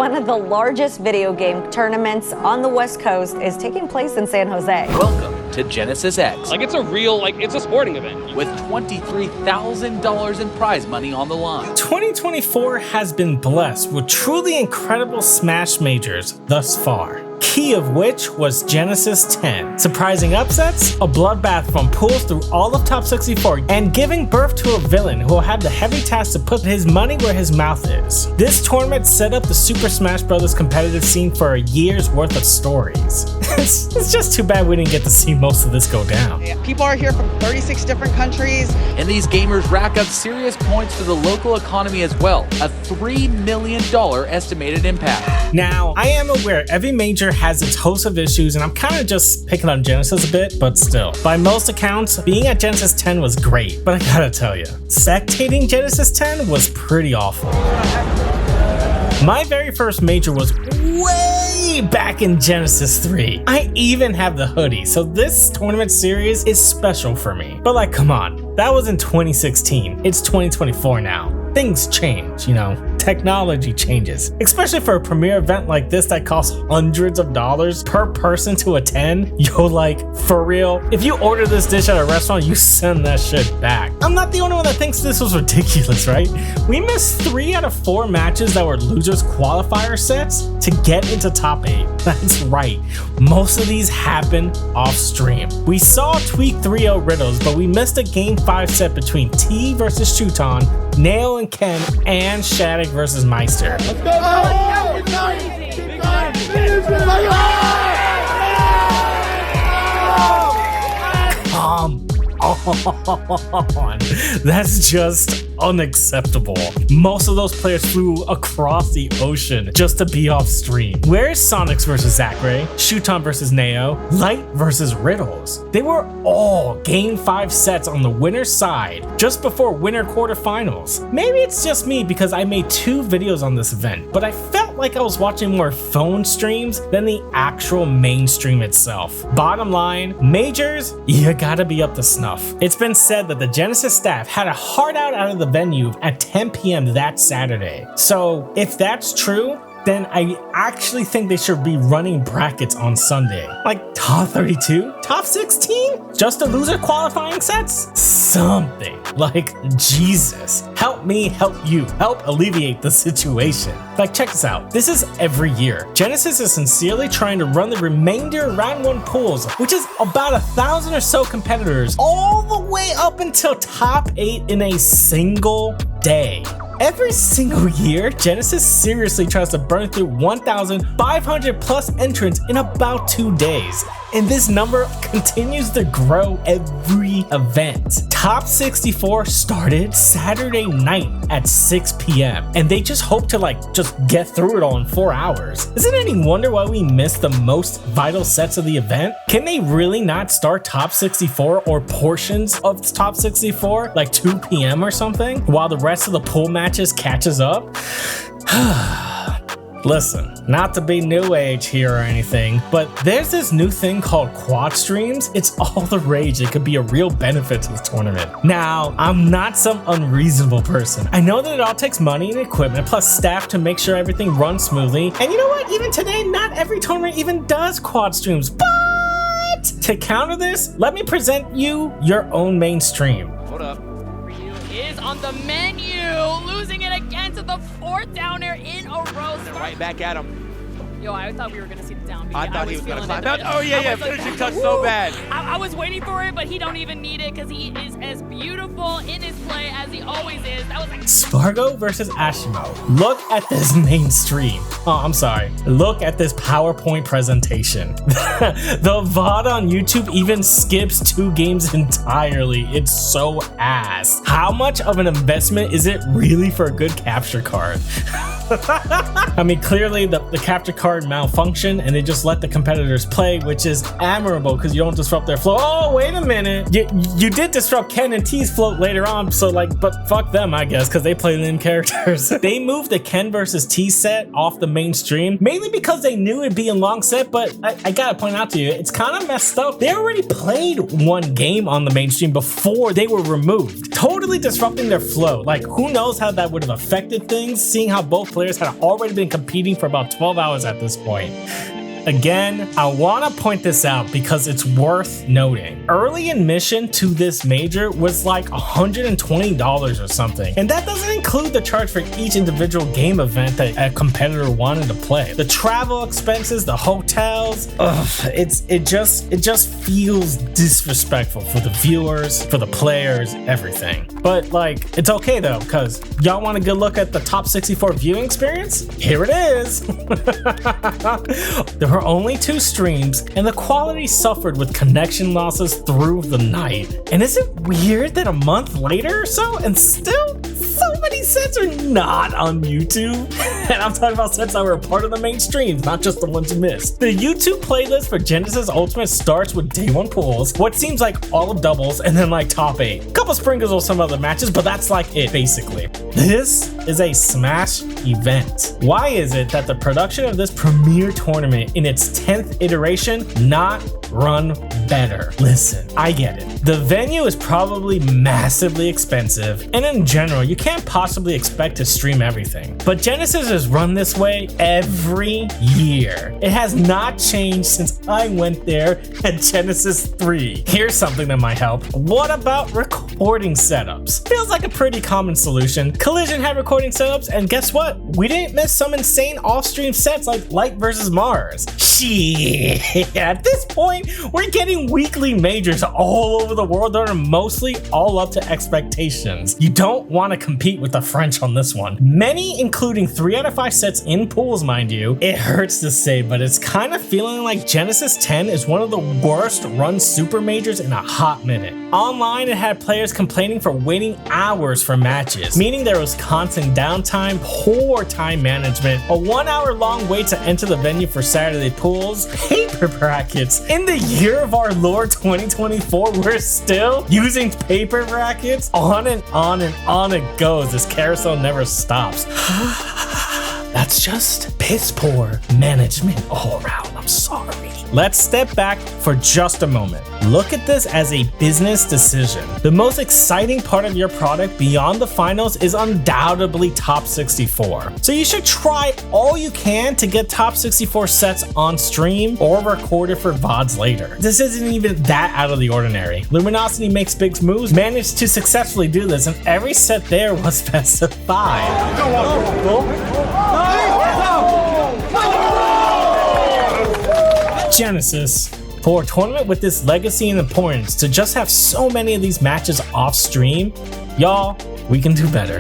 One of the largest video game tournaments on the West Coast is taking place in San Jose. Welcome to Genesis X. It's a sporting event. With $23,000 in prize money on the line. 2024 has been blessed with truly incredible Smash majors thus far. Key of which was Genesis 10. Surprising upsets, a bloodbath from pools through all of Top 64, and giving birth to a villain who will have the heavy task to put his money where his mouth is. This tournament set up the Super Smash Bros. Competitive scene for a year's worth of stories. It's just too bad we didn't get to see most of this go down. Yeah, people are here from 36 different countries. And these gamers rack up serious points for the local economy as well. A $3 million estimated impact. Now, I am aware every major has its host of issues, and I'm kind of just picking on Genesis a bit, but still. By most accounts, being at Genesis 10 was great, but I gotta tell you, spectating Genesis 10 was pretty awful. My very first major was way back in Genesis 3. I even have the hoodie, so this tournament series is special for me. But like, come on, that was in 2016. It's 2024 now. Things change, technology changes. Especially for a premier event like this that costs hundreds of dollars per person to attend. Yo, like, for real, if you order this dish at a restaurant, you send that shit back. I'm not the only one that thinks this was ridiculous, right? We missed 3 out of 4 matches that were losers qualifier sets to get into top 8. That's right, most of these happened off stream. We saw Tweak 3-0 Riddles, but we missed a game 5 set between T versus Shuton, Nail and Ken, and Shattuck versus Meister. Let's go! Come on. That's just unacceptable. Most of those players flew across the ocean just to be off stream. Where's Sonics versus Zachary, Shuton versus Neo, Light versus Riddles? They were all game 5 sets on the winner's side just before winner quarterfinals. Maybe it's just me because I made 2 videos on this event, but I felt like I was watching more phone streams than the actual mainstream itself. Bottom line, majors, you gotta be up to snuff. It's been said that the Genesis staff had a heart out of the venue at 10 p.m. that Saturday. So if that's true, then I actually think they should be running brackets on Sunday. Like top 32? Top 16? Just the loser qualifying sets? Something. Like, Jesus. Help me help you. Help alleviate the situation. Like, check this out. This is every year. Genesis is sincerely trying to run the remainder round 1 pools, which is about 1,000 or so competitors, all the way up until top 8 in a single day. Every single year, Genesis seriously tries to burn through 1,500 plus entrants in about 2 days. And this number continues to grow every event. Top 64 started Saturday night at 6 p.m. and they just hope to just get through it all in 4 hours. Is it any wonder why we missed the most vital sets of the event? Can they really not start Top 64 or portions of Top 64 like 2 p.m. or something while the rest of the pool matches catches up? Listen, not to be new age here or anything, but there's this new thing called quad streams. It's all the rage. It could be a real benefit to the tournament. Now, I'm not some unreasonable person. I know that it all takes money and equipment plus staff to make sure everything runs smoothly. And you know what? Even today, not every tournament even does quad streams. But to counter this, let me present you your own main stream. Hold up. Is on the menu, losing it again to the 4th downer in a row. Right back at him. Yo, I thought we were gonna see the down B. I thought he was gonna climb out. out. Oh yeah, finishing touch so bad. I was waiting for it, but he don't even need it because he is as beautiful in his play as he always is. That was like Spargo versus Ashimo. Look at this main stream. Oh, I'm sorry. Look at this PowerPoint presentation. The VOD on YouTube even skips 2 games entirely. It's so ass. How much of an investment is it really for a good capture card? I mean, clearly the capture card malfunctioned and they just let the competitors play, which is admirable because you don't disrupt their flow. Oh, wait a minute. You did disrupt Ken and T's float later on, so but fuck them, I guess, because they play them characters. They moved the Ken versus T set off the mainstream, mainly because they knew it'd be a long set, but I gotta point out to you, it's kind of messed up. They already played 1 game on the mainstream before they were removed, totally disrupting their flow. Like, who knows how that would have affected things, seeing how both players had already been competing for about 12 hours at this point. Again, I want to point this out because it's worth noting. Early admission to this major was like $120 or something, and that doesn't include the charge for each individual game event that a competitor wanted to play. The travel expenses, the hotels, it just feels disrespectful for the viewers, for the players, everything. But like, it's okay though, because y'all want a good look at the top 64 viewing experience? Here it is. There were only 2 streams, and the quality suffered with connection losses through the night. And is it weird that a month later or so, and still so many sets are not on YouTube? And I'm talking about sets that were a part of the main streams, not just the ones you missed. The YouTube playlist for Genesis Ultimate starts with day 1 pools, what seems like all of doubles, and then like top 8. Couple sprinkles of some other matches, but that's like it basically. This is a Smash event. Why is it that the production of this premier tournament in its 10th iteration not run better? Listen, I get it. The venue is probably massively expensive, and in general, you can't possibly expect to stream everything. But Genesis has run this way every year. It has not changed since I went there at Genesis 3. Here's something that might help. What about recording setups? Feels like a pretty common solution. Collision had recording setups, and guess what? We didn't miss some insane off-stream sets like Light vs. Mars. Shit, at this point, we're getting weekly majors all over the world that are mostly all up to expectations. You don't want to compete with the French on this one. Many, including 3 out of 5 sets in pools, mind you. It hurts to say, but it's kind of feeling like Genesis 10 is one of the worst run super majors in a hot minute. Online, it had players complaining for waiting hours for matches, meaning there was constant downtime, poor time management, a 1-hour-long wait to enter the venue for Saturday pools, paper brackets. In the year of our Lord 2024, we're still using paper brackets. On and on and on it goes. This carousel never stops. That's just piss poor management all around. I'm sorry. Let's step back for just a moment. Look at this as a business decision. The most exciting part of your product beyond the finals is undoubtedly top 64. So you should try all you can to get top 64 sets on stream or recorded for VODs later. This isn't even that out of the ordinary. Luminosity Makes Big Moves managed to successfully do this, and every set there was best of 5. Genesis, for a tournament with this legacy and importance, to just have so many of these matches off stream, y'all, we can do better.